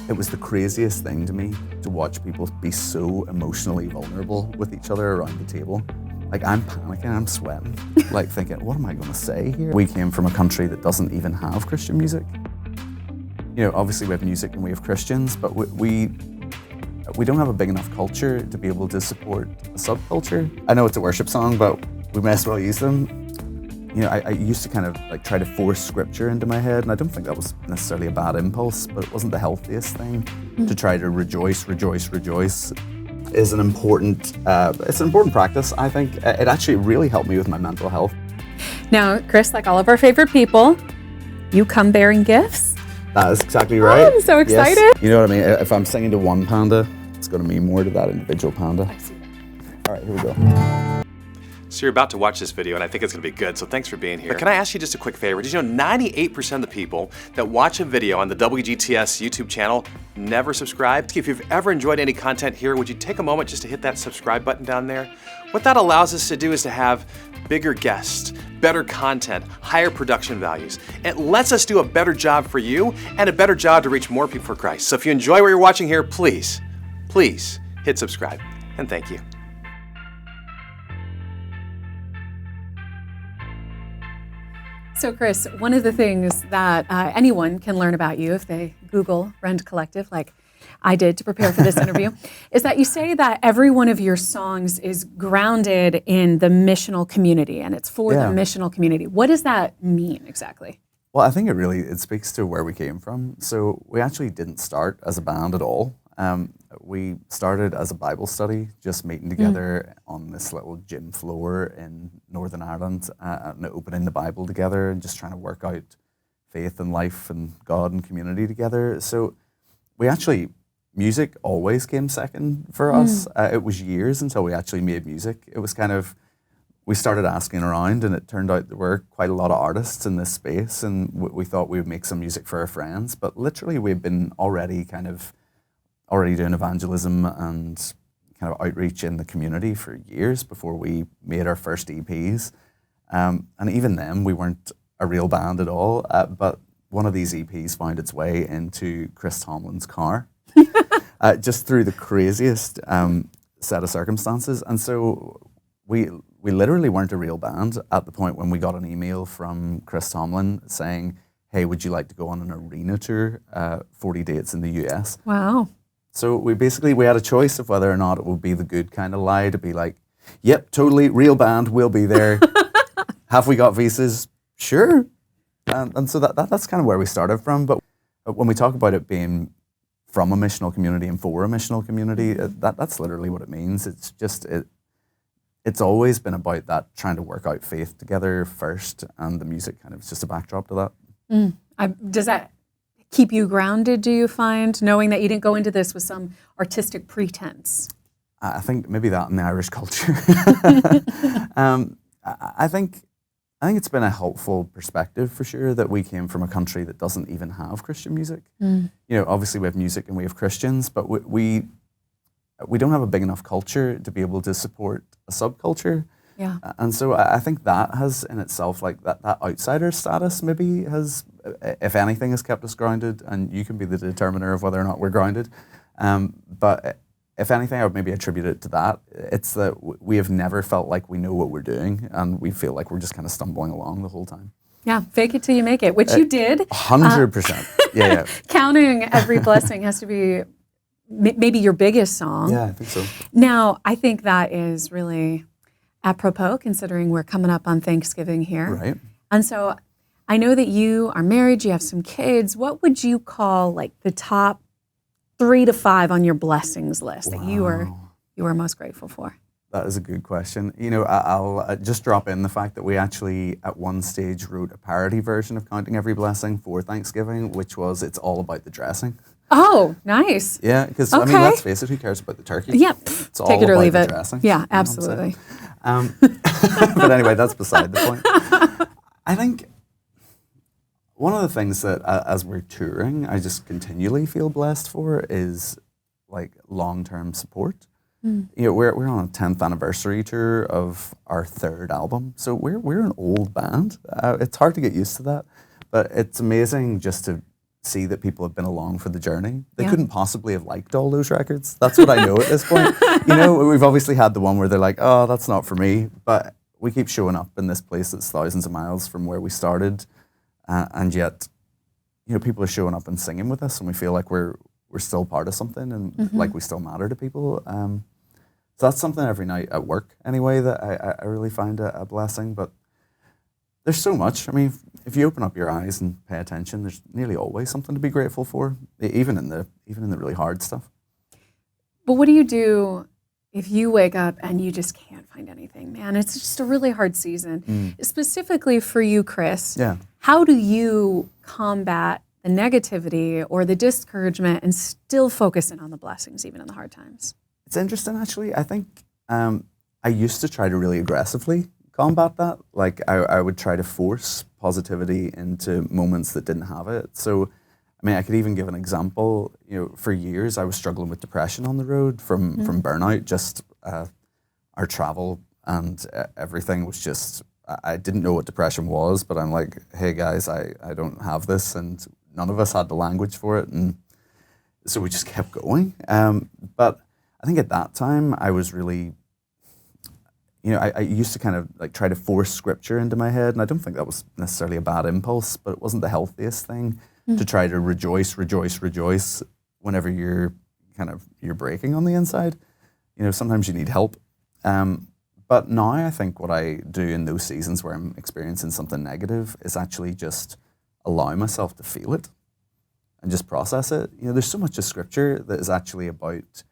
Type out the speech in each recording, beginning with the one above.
It was the craziest thing to me to watch people be so emotionally vulnerable with each other around the table. Like, I'm panicking, I'm sweating, like thinking, what am I gonna say here? We came from a country that doesn't even have Christian music. You know, obviously we have music and we have Christians, but we don't have a big enough culture to be able to support a subculture. I know it's a worship song, but we may as well use them. You know, I used to kind of like try to force scripture into my head, and I don't think that was necessarily a bad impulse, but it wasn't the healthiest thing to try to rejoice is an important, it's an important practice, I think. It actually really helped me with my mental health. Now, Chris, like all of our favorite people, you come bearing gifts. That is exactly right. Oh, I'm so excited. Yes. You know what I mean? If I'm singing to one panda, it's going to mean more to that individual panda. I see that. All right, here we go. So you're about to watch this video, and I think it's going to be good, so thanks for being here. But can I ask you just a quick favor? Did you know 98% of the people that watch a video on the WGTS YouTube channel never subscribe? If you've ever enjoyed any content here, would you take a moment just to hit that subscribe button down there? What that allows us to do is to have bigger guests, better content, higher production values. It lets us do a better job for you and a better job to reach more people for Christ. So if you enjoy what you're watching here, please hit subscribe, and thank you. So Chris, one of the things that anyone can learn about you if they Google Rend Collective, like I did to prepare for this interview, is that you say that every one of your songs is grounded in the missional community, and it's for the missional community. What does that mean exactly? Well, I think it speaks to where we came from. So we actually didn't start as a band at all. We started as a Bible study, just meeting together on this little gym floor in Northern Ireland and opening the Bible together and just trying to work out faith and life and God and community together. So music always came second for us. It was years until we actually made music. It was kind of, we started asking around, and it turned out there were quite a lot of artists in this space, and we thought we would make some music for our friends, but literally we've been already doing evangelism and kind of outreach in the community for years before we made our first EPs. And even then, we weren't a real band at all, but one of these EPs found its way into Chris Tomlin's car, just through the craziest set of circumstances. And so we literally weren't a real band at the point when we got an email from Chris Tomlin saying, hey, would you like to go on an arena tour, 40 dates in the US? Wow. So we had a choice of whether or not it would be the good kind of lie to be like, yep, totally, real band, we'll be there. Have we got visas? Sure. And so that's kind of where we started from. But when we talk about it being from a missional community and for a missional community, that's literally what it means. It's just, it's always been about that, trying to work out faith together first, and the music kind of is just a backdrop to that. Does that keep you grounded, do you find, knowing that you didn't go into this with some artistic pretense? I think maybe that in the Irish culture. I think it's been a helpful perspective for sure that we came from a country that doesn't even have Christian music. You know, obviously we have music and we have Christians, but we don't have a big enough culture to be able to support a subculture. Yeah. And so I think that has in itself, like that outsider status maybe has, if anything, has kept us grounded, and you can be the determiner of whether or not we're grounded. But if anything, I would maybe attribute it to that. It's that we have never felt like we know what we're doing, and we feel like we're just kind of stumbling along the whole time. Yeah, fake it till you make it, which you did. 100%. Yeah. Counting Every Blessing has to be maybe your biggest song. Yeah, I think so. Now, I think that is really apropos, considering we're coming up on Thanksgiving here. Right. And so I know that you are married, you have some kids. What would you call like the top 3 to 5 on your blessings list that you are most grateful for? That is a good question. You know, I'll just drop in the fact that we actually at one stage wrote a parody version of Counting Every Blessing for Thanksgiving, which was It's All About the Dressing. Oh, nice. Yeah, because okay. I mean, let's face it, who cares about the turkey? Yep. It's all Take it or about leave the it. dressing. Yeah, absolutely. But anyway, that's beside the point. I think one of the things that as we're touring, I just continually feel blessed for is like long-term support. You know, we're on a 10th anniversary tour of our 3rd album, so we're an old band. It's hard to get used to that, but it's amazing just to see that people have been along for the journey. They couldn't possibly have liked all those records. That's what I know at this point. You know, we've obviously had the one where they're like, oh, that's not for me. But we keep showing up in this place that's thousands of miles from where we started. And yet, you know, people are showing up and singing with us, and we feel like we're still part of something, and like we still matter to people. So that's something every night at work, anyway, that I really find a blessing. But there's so much. I mean, if you open up your eyes and pay attention, there's nearly always something to be grateful for, even in the really hard stuff. But what do you do if you wake up and you just can't find anything? Man, it's just a really hard season. Specifically for you, Chris, how do you combat the negativity or the discouragement and still focus in on the blessings, even in the hard times? It's interesting, actually. I think I used to try to really aggressively combat that. Like, I would try to force positivity into moments that didn't have it. So, I mean, I could even give an example. You know, for years I was struggling with depression on the road from burnout. Just our travel and everything was just. I didn't know what depression was, but I'm like, hey guys, I don't have this, and none of us had the language for it, and so we just kept going. But I think at that time I was really. You know, I used to kind of like try to force scripture into my head, and I don't think that was necessarily a bad impulse, but it wasn't the healthiest thing to try to rejoice whenever you're breaking on the inside. You know, sometimes you need help. But now I think what I do in those seasons where I'm experiencing something negative is actually just allow myself to feel it and just process it. You know, there's so much of scripture that is actually about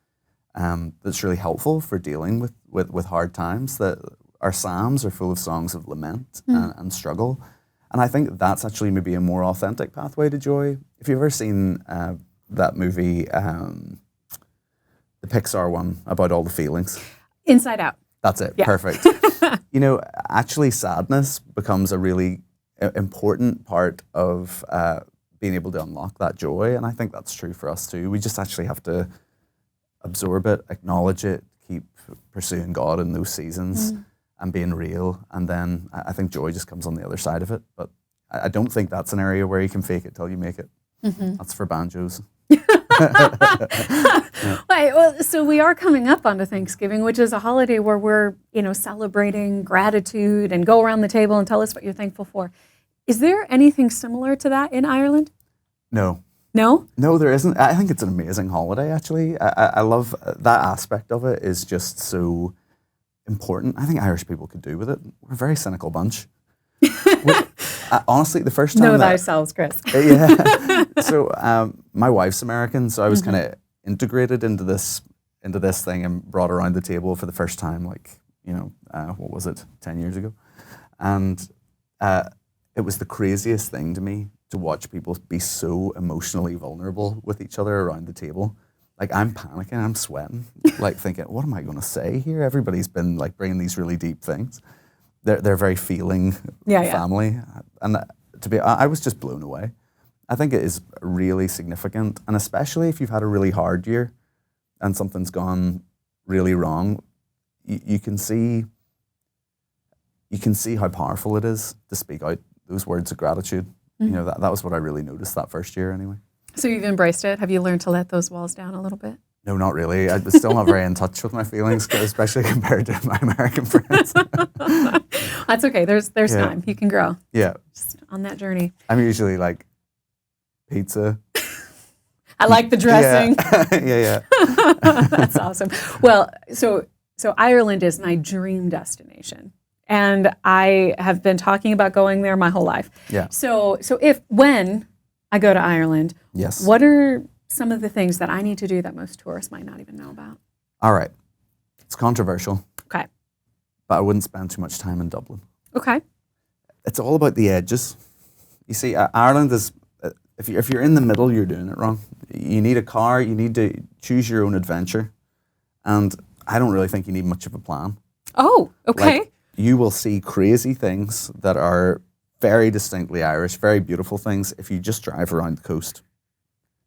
that's really helpful for dealing with hard times. That our Psalms are full of songs of lament and struggle. And I think that's actually maybe a more authentic pathway to joy. If you've ever seen that movie, the Pixar one about all the feelings. Inside Out. That's it, perfect. You know, actually sadness becomes a really important part of being able to unlock that joy. And I think that's true for us too. We just actually have to absorb it, acknowledge it, keep pursuing God in those seasons and being real. And then I think joy just comes on the other side of it. But I don't think that's an area where you can fake it till you make it. That's for banjos. Right, well, so we are coming up onto Thanksgiving, which is a holiday where we're, you know, celebrating gratitude and go around the table and tell us what you're thankful for. Is there anything similar to that in Ireland? No. No? No, there isn't. I think it's an amazing holiday, actually. I love that aspect of it is just so important. I think Irish people could do with it. We're a very cynical bunch. Honestly, the first time know thyself, Chris. Yeah. So my wife's American, so I was kind of integrated into this thing and brought around the table for the first time, like, you know, what was it, 10 years ago? And it was the craziest thing to me to watch people be so emotionally vulnerable with each other around the table. Like, I'm panicking, I'm sweating, like thinking, what am I going to say here? Everybody's been like bringing these really deep things. They're very feeling family. And I was just blown away. I think it is really significant. And especially if you've had a really hard year and something's gone really wrong, you can see how powerful it is to speak out those words of gratitude. You know, that was what I really noticed that first year anyway. So you've embraced it. Have you learned to let those walls down a little bit? No, not really. I'm still not very in touch with my feelings, especially compared to my American friends. That's okay. There's time. You can grow. Yeah. Just on that journey. I'm usually like pizza. I like the dressing. Yeah. That's awesome. Well, so Ireland is my dream destination. And I have been talking about going there my whole life. Yeah. So when I go to Ireland, yes, what are some of the things that I need to do that most tourists might not even know about? All right. It's controversial. Okay. But I wouldn't spend too much time in Dublin. Okay. It's all about the edges. You see, Ireland is, if you're in the middle, you're doing it wrong. You need a car, you need to choose your own adventure. And I don't really think you need much of a plan. Oh, okay. Like, you will see crazy things that are very distinctly Irish, very beautiful things if you just drive around the coast.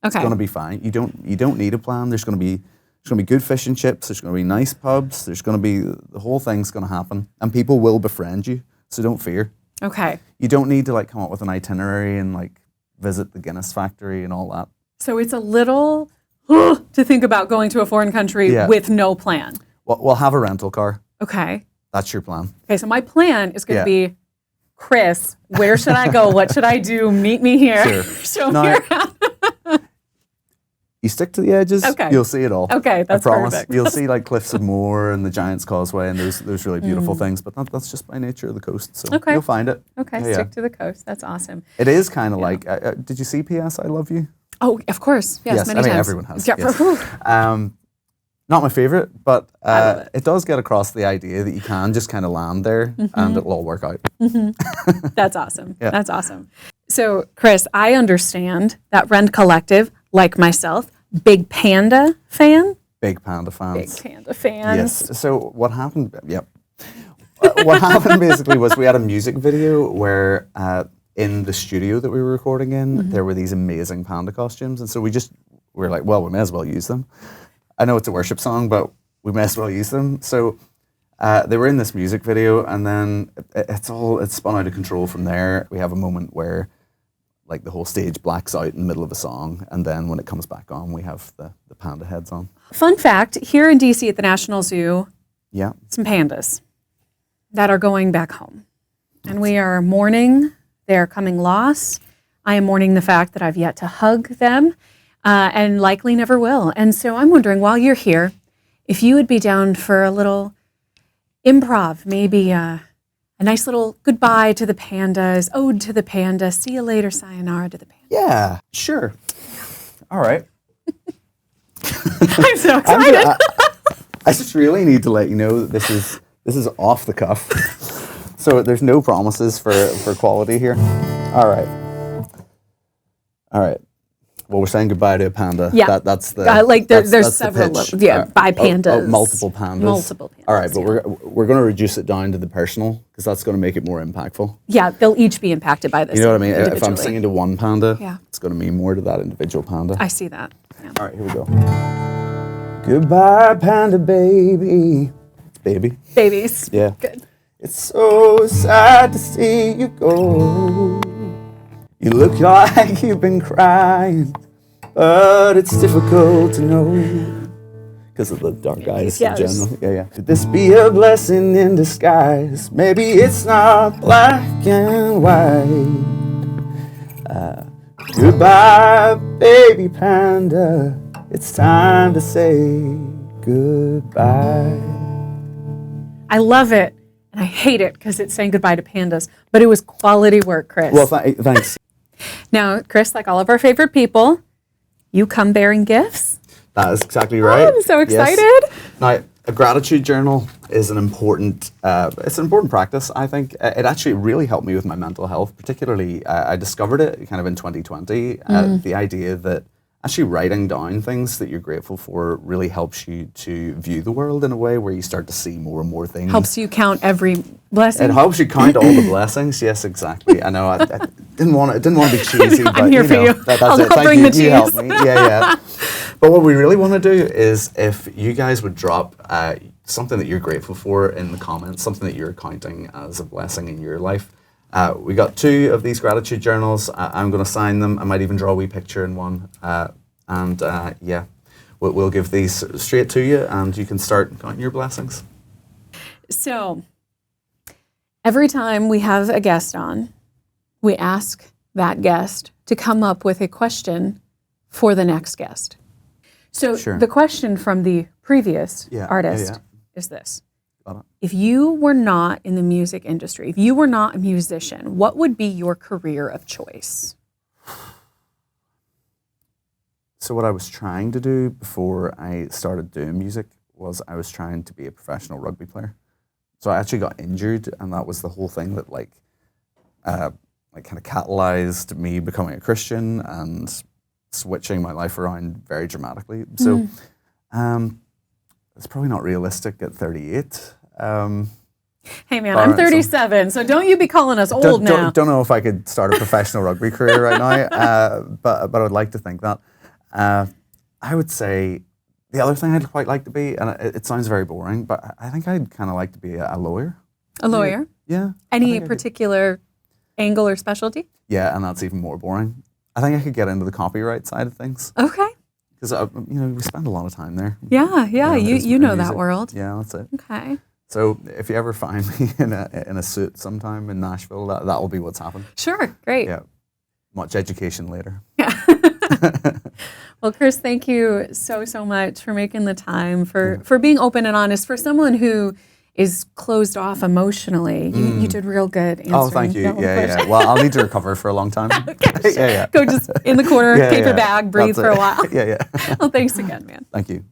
Okay. It's going to be fine. You don't need a plan. There's going to be good fish and chips. There's going to be nice pubs. There's going to be, the whole thing's going to happen, and people will befriend you. So don't fear. Okay. You don't need to like come up with an itinerary and like visit the Guinness factory and all that. So it's a little to think about going to a foreign country with no plan. We'll have a rental car. Okay. That's your plan. Okay, so my plan is going to be, Chris, where should I go? What should I do? Meet me here. Sure. Show Now, me around. You stick to the edges, Okay. you'll see it all. Okay, that's I promise. perfect. You'll see like Cliffs of Moher and the Giant's Causeway and those really beautiful things, but that's just by nature of the coast, so you'll find it. Okay, Yeah, stick to the coast. That's awesome. It is kind of like, did you see P.S. I Love You? Oh, of course. Yes, many times. Everyone has. Yeah. Yes. Not my favorite, but I love it. it does get across the idea that you can just kind of land there and it'll all work out. That's awesome. That's awesome. So, Chris, I understand that Rend Collective, like myself, big Panda fan. Big Panda fans. Big Panda fans. Yes. So what happened? What happened basically was we had a music video where in the studio that we were recording in, there were these amazing panda costumes, and so we were like, well, we may as well use them. I know it's a worship song, but we may as well use them. So they were in this music video, and then it's spun out of control from there. We have a moment where like the whole stage blacks out in the middle of a song, and then when it comes back on, we have the panda heads on. Fun fact, here in DC at the National Zoo, Yeah. some pandas that are going back home. And we are mourning their coming loss. I am mourning the fact that I've yet to hug them and likely never will. And so I'm wondering, while you're here, if you would be down for a little improv, maybe a nice little goodbye to the pandas, ode to the panda, see you later, sayonara to the panda. Yeah, sure. All right. I'm so excited. I just really need to let you know that this is off the cuff. So there's no promises for quality here. All right. Well, we're saying goodbye to a panda. Yeah. That's the there's that's several the pitch. by pandas. Multiple pandas. Multiple pandas. All right, but we're going to reduce it down to the personal because that's going to make it more impactful. Yeah, they'll each be impacted by this. You know what I mean? If I'm individually. singing to one panda, Yeah. it's going to mean more to that individual panda. I see that. Yeah. All right, here we go. Goodbye, panda baby. It's baby. Babies. Yeah. Good. It's so sad to see you go. You look like you've been crying, but it's difficult to know because of the dark eyes in general. Yeah. Could this be a blessing in disguise? Maybe it's not black and white. Goodbye, baby panda. It's time to say goodbye. I love it, and I hate it because it's saying goodbye to pandas, but it was quality work, Chris. Well, thanks. Now, Chris, like all of our favorite people, you come bearing gifts. That is exactly right. I'm so excited. Yes. Now, a gratitude journal is an important practice, I think. It actually really helped me with my mental health, particularly I discovered it kind of in 2020, the idea that actually writing down things that you're grateful for really helps you to view the world in a way where you start to see more and more things. Helps you count every blessing. It helps you count all the blessings. Yes, exactly. I know. I didn't want to be cheesy, but I'm here for you. That's I'll it. Thank bring you. the cheese. You helped me. Yeah. But what we really want to do is if you guys would drop something that you're grateful for in the comments, something that you're counting as a blessing in your life. We got 2 of these gratitude journals. I'm going to sign them. I might even draw a wee picture in one. We'll give these straight to you, and you can start counting your blessings. So, every time we have a guest on, we ask that guest to come up with a question for the next guest. So, the question from the previous artist is this. If you were not in the music industry, if you were not a musician, what would be your career of choice? So what I was trying to do before I started doing music was I was trying to be a professional rugby player. So I actually got injured, and that was the whole thing that kind of catalyzed me becoming a Christian and switching my life around very dramatically. So it's probably not realistic at 38. Hey man, I'm 37, so don't you be calling us old now. Don't know if I could start a professional rugby career right now, but I would like to think that. I would say the other thing I'd quite like to be, and it sounds very boring, but I think I'd kind of like to be a lawyer. A lawyer? Yeah. Any particular angle or specialty? Yeah, and that's even more boring. I think I could get into the copyright side of things. Okay. Because, we spend a lot of time there. Yeah. You know that music. world. Yeah, that's it. Okay. So if you ever find me in a suit sometime in Nashville, that will be what's happened. Sure. Great. Yeah. Much education later. Yeah. Well, Chris, thank you so much for making the time, for being open and honest. For someone who is closed off emotionally, you did real good answering. Oh, thank you. Yeah. Well, I'll need to recover for a long time. Okay. Yeah. Go just in the corner, paper bag, breathe for a while. Yeah. Well, thanks again, man. Thank you.